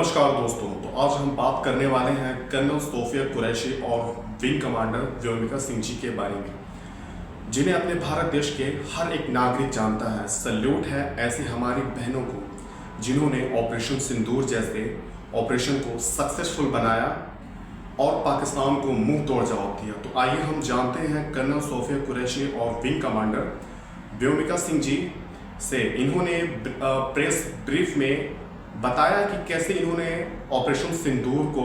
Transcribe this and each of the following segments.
नमस्कार दोस्तों। तो आज हम बात करने वाले हैं कर्नल सोफिया कुरैशी और विंग कमांडर व्योमिका सिंह जी के बारे में, जिन्हें अपने भारत देश के हर एक नागरिक जानता है। सल्यूट है ऐसी हमारी बहनों को जिन्होंने ऑपरेशन सिंदूर जैसे ऑपरेशन को सक्सेसफुल बनाया और पाकिस्तान को मुंह तोड़ जवाब दिया। तो आइए हम जानते हैं कर्नल सोफिया कुरैशी और विंग कमांडर व्योमिका सिंह जी से। इन्होंने प्रेस ब्रीफ में बताया कि कैसे इन्होंने ऑपरेशन सिंदूर को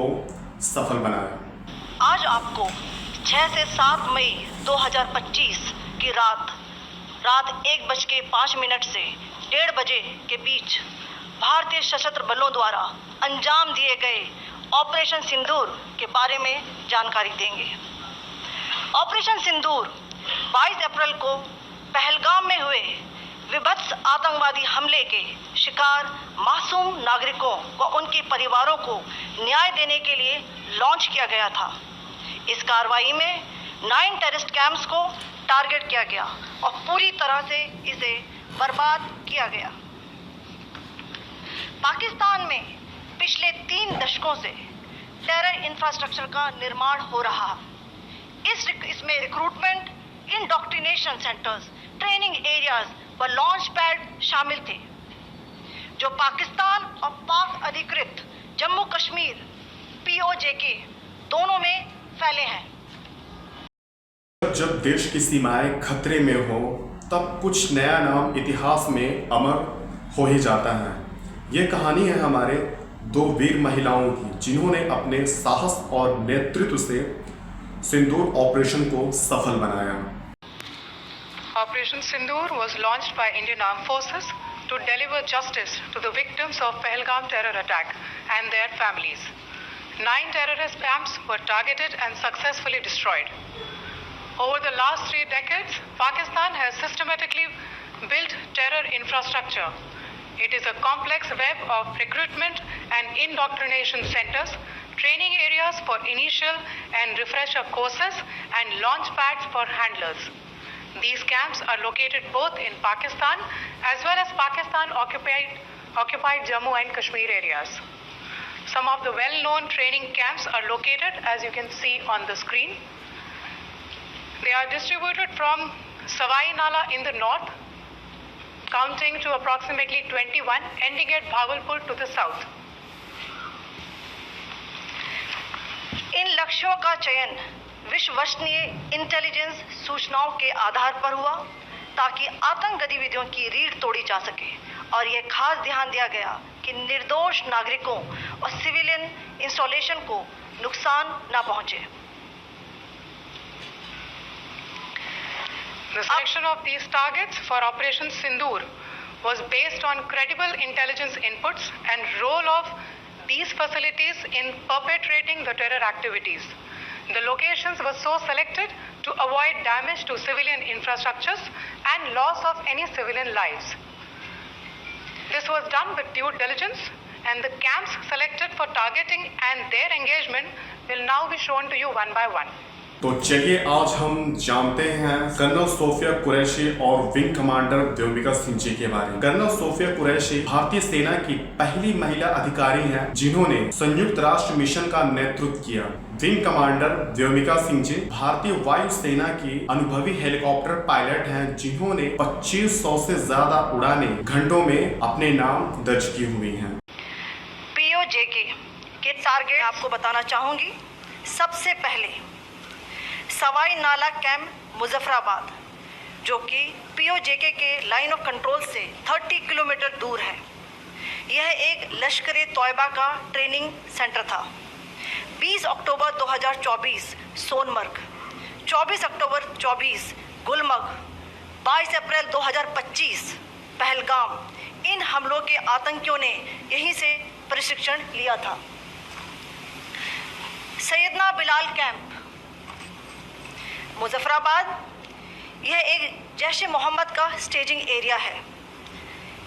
सफल बनाया। आज आपको 6 से 7 मई 2025 की रात 1:05 से 1:30 बजे के बीच भारतीय सशस्त्र बलों द्वारा अंजाम दिए गए ऑपरेशन सिंदूर के बारे में जानकारी देंगे। ऑपरेशन सिंदूर 22 अप्रैल को पहलगाम में हुए विभत्स आतंकवादी हमले के शिकार मासूम नागरिकों व उनके परिवारों को न्याय देने के लिए लॉन्च किया गया था। इस कार्रवाई में 9 टेररिस्ट कैंप्स को टारगेट किया गया और पूरी तरह से इसे बर्बाद किया गया। पाकिस्तान में पिछले 3 दशकों से टेरर इंफ्रास्ट्रक्चर का निर्माण हो रहा। इसमें recruitment, indoctrination centres, training areas व लॉन्च पैड शामिल थे, जो पाकिस्तान और पाक अधिकृत जम्मू कश्मीर POJK दोनों में फैले हैं। जब देश की सीमाएं खतरे में हो तब कुछ नया नाम इतिहास में अमर हो ही जाता है। ये कहानी है हमारे 2 वीर महिलाओं की, जिन्होंने अपने साहस और नेतृत्व से सिंदूर ऑपरेशन को सफल बनाया। Operation Sindoor was launched by Indian Armed Forces to deliver justice to the victims of Pahalgam terror attack and their families. 9 terrorist camps were targeted and successfully destroyed. Over the last 3 decades, Pakistan has systematically built terror infrastructure. It is a complex web of recruitment and indoctrination centers, training areas for initial and refresher courses, and launch pads for handlers. These camps are located both in Pakistan as well as Pakistan occupied Jammu and Kashmir areas. Some of the well-known training camps are located, as you can see on the screen. They are distributed from Savai Nala in the north, counting to approximately 21, ending at Bhagalpur to the south. इन लक्ष्यों का चयन विश्वसनीय intelligence सूचनाओं के आधार पर हुआ, ताकि आतंक गतिविधियों की रीढ़ तोड़ी जा सके, और यह खास ध्यान दिया गया कि निर्दोष नागरिकों और सिविलियन इंस्टॉलेशन को नुकसान न पहुंचे। The selection of these targets for Operation Sindoor was based on credible intelligence inputs and role of these facilities in perpetrating the terror activities. The locations were so selected to avoid damage to civilian infrastructures and loss of any civilian lives. This was done with due diligence, and the camps selected for targeting and their engagement will now be shown to you one by one. तो चलिए आज हम जानते हैं colonel Sophia Qureshi और wing commander Vyomika Singh ji के बारे में। कर्नल सोफिया कुरैशी भारतीय सेना की पहली महिला अधिकारी हैं जिन्होंने संयुक्त राष्ट्र मिशन का नेतृत्व किया। विंग कमांडर व्योमिका सिंह जी भारतीय वायु सेना की अनुभवी हेलीकॉप्टर पायलट हैं, जिन्होंने 2500 से ज्यादा उड़ानें घंटों में अपने नाम दर्ज की हुई हैं। POJK के टारगेट आपको बताना चाहूंगी। सबसे पहले सवाई नाला कैंप मुजफ्फराबाद, जो कि POJK के लाइन ऑफ कंट्रोल से 30 किलोमीटर दूर है। यह एक लश्कर-ए-तौयबा का ट्रेनिंग सेंटर था। 20 अक्टूबर 2024 सोनमर्ग, 24 अक्टूबर 24 गुलमर्ग, 22 अप्रैल 2025 पहलगाम, इन हमलों के आतंकियों ने यहीं से प्रशिक्षण लिया था। सैयदना बिलाल कैंप मुजफ्फराबाद, यह एक जैश-ए-मोहम्मद का स्टेजिंग एरिया है।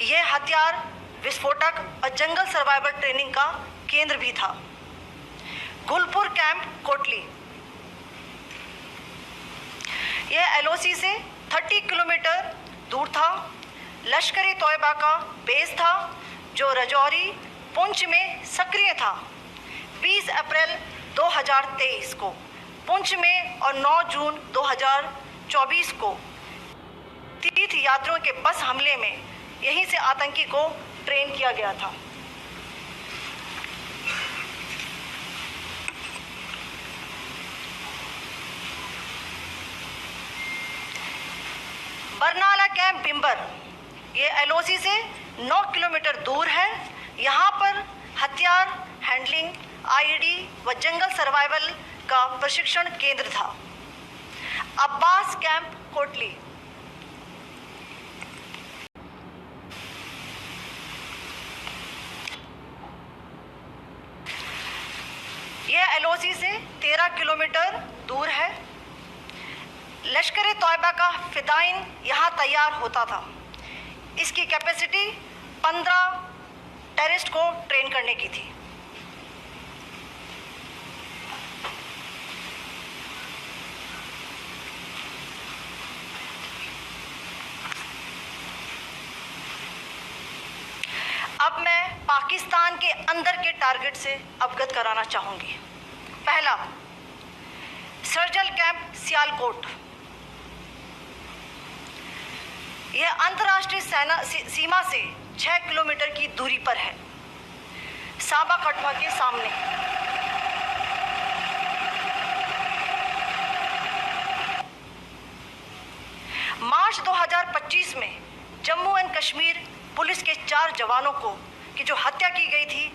यह हथियार, विस्फोटक और जंगल सर्वाइवल ट्रेनिंग का केंद्र भी था। गुलपुर कैंप कोटली, यह LOC से 30 किलोमीटर दूर था। लश्कर-ए-तौयबा का बेस था, जो रजौरी, पुंछ में सक्रिय था। 20 अप्रैल 2023 को पुंछ में और 9 जून 2024 को तीर्थ यात्रियों के बस हमले में यहीं से आतंकी को ट्रेन किया गया था। बरनाला कैंप बिम्बर ये एलओसी से 9 किलोमीटर दूर है। यहाँ पर हथियार हैंडलिंग, आईईडी व जंगल सर्वाइवल का प्रशिक्षण केंद्र था। अब्बास कैंप कोटली यह एलओसी से 13 किलोमीटर दूर है। लश्कर तौयबा का फिदाइन यहाँ तैयार होता था। इसकी कैपेसिटी 15 टेररिस्ट को ट्रेन करने की थी। अब मैं पाकिस्तान के अंदर के टारगेट से अवगत कराना चाहूंगी। पहला, सर्जल कैंप सियालकोट। यह अंतर्राष्ट्रीय सीमा से 6 किलोमीटर की दूरी पर है, साबा कटवा के सामने। मार्च 2025 में जम्मू एंड कश्मीर पुलिस के 4 जवानों को की जो हत्या की गई थी,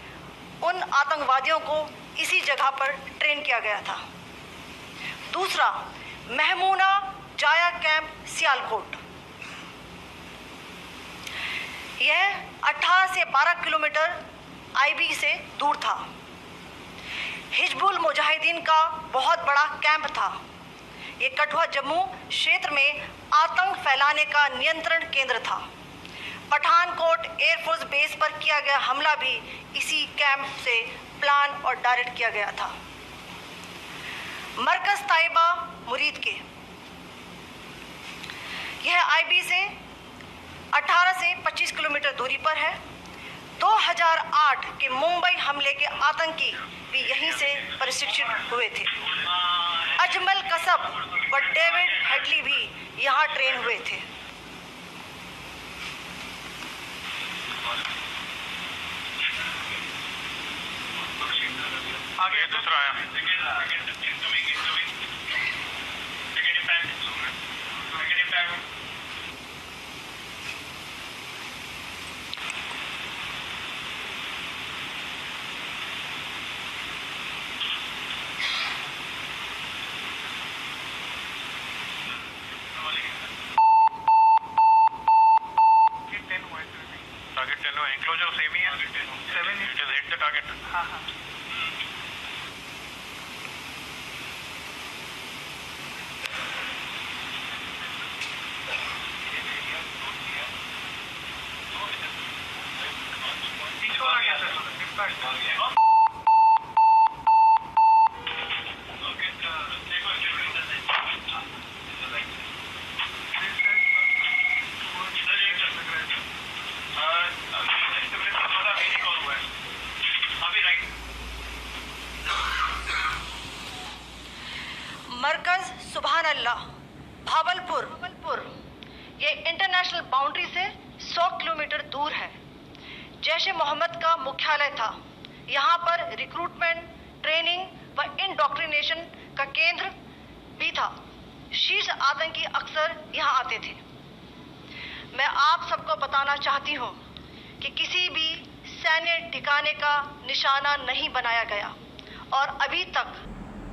उन आतंकवादियों को इसी जगह पर ट्रेन किया गया था। दूसरा, महमूना जाया कैंप सियालकोट। यह 18 से 12 किलोमीटर आईबी से दूर था। हिजबुल मुजाहिदीन का बहुत बड़ा कैंप था। ये कठुआ जम्मू क्षेत्र में आतंक फैलाने का नियंत्रण केंद्र था। पठानकोट एयरफोर्स बेस पर किया गया हमला भी इसी कैंप से प्लान और डायरेक्ट किया गया था। मरकज ताइबा मुरीद के, यह आईबी से 18 से 25 किलोमीटर दूरी पर है। 2008 के मुंबई हमले के आतंकी भी यहीं से प्रशिक्षित हुए थे। अजमल कसब व डेविड हेडली भी यहाँ ट्रेन हुए थे। आगे दूसरा आया। टारगेट 10 हुआ, एंक्लोजर सेम ही है। 7 it is hit the target. हाँ हाँ। मरकज सुभान अल्लाह भावलपुर ये इंटरनेशनल बाउंड्री से 100 किलोमीटर दूर है। जैश ए मोहम्मद का मुख्यालय था। यहाँ पर रिक्रूटमेंट, ट्रेनिंग व इंडोक्ट्रिनेशन का केंद्र भी था। शीर्ष आतंकी अक्सर यहाँ आते थे। मैं आप सबको बताना चाहती हूँ कि किसी भी सैन्य ठिकाने का निशाना नहीं बनाया गया और अभी तक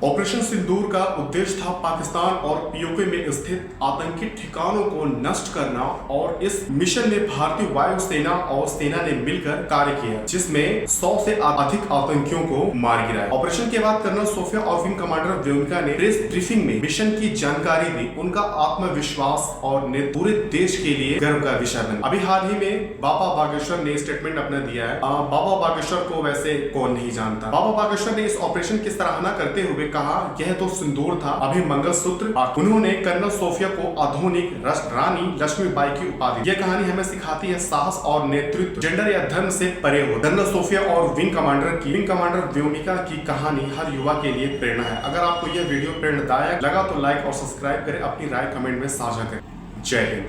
ऑपरेशन सिंदूर का उद्देश्य था पाकिस्तान और पीओके में स्थित आतंकी ठिकानों को नष्ट करना, और इस मिशन में भारतीय वायुसेना और सेना ने मिलकर कार्य किया, जिसमें 100 से अधिक आतंकियों को मार गिराया। ऑपरेशन के बाद कर्नल सोफिया और विंग कमांडर व्योमिका ने प्रेस ब्रीफिंग में मिशन की जानकारी दी। उनका आत्मविश्वास और पूरे देश के लिए गर्व का विषय बना। अभी हाल ही में बाबा बागेश्वर ने स्टेटमेंट अपना दिया है। बाबा बागेश्वर को वैसे कौन नहीं जानता। बाबा बागेश्वर ने इस ऑपरेशन की सराहना करते हुए कहा यह तो सिंदूर था, अभी मंगलसूत्र। उन्होंने कर्नल सोफिया को आधुनिक रानी लक्ष्मीबाई की उपाधि। यह कहानी हमें सिखाती है साहस और नेतृत्व जेंडर या धर्म से परे हो। कर्नल सोफिया और विंग कमांडर व्योमिका की कहानी हर युवा के लिए प्रेरणा है। अगर आपको यह वीडियो प्रेरणादायक लगा तो लाइक और सब्सक्राइब करें, अपनी राय कमेंट में साझा करें। जय हिंद।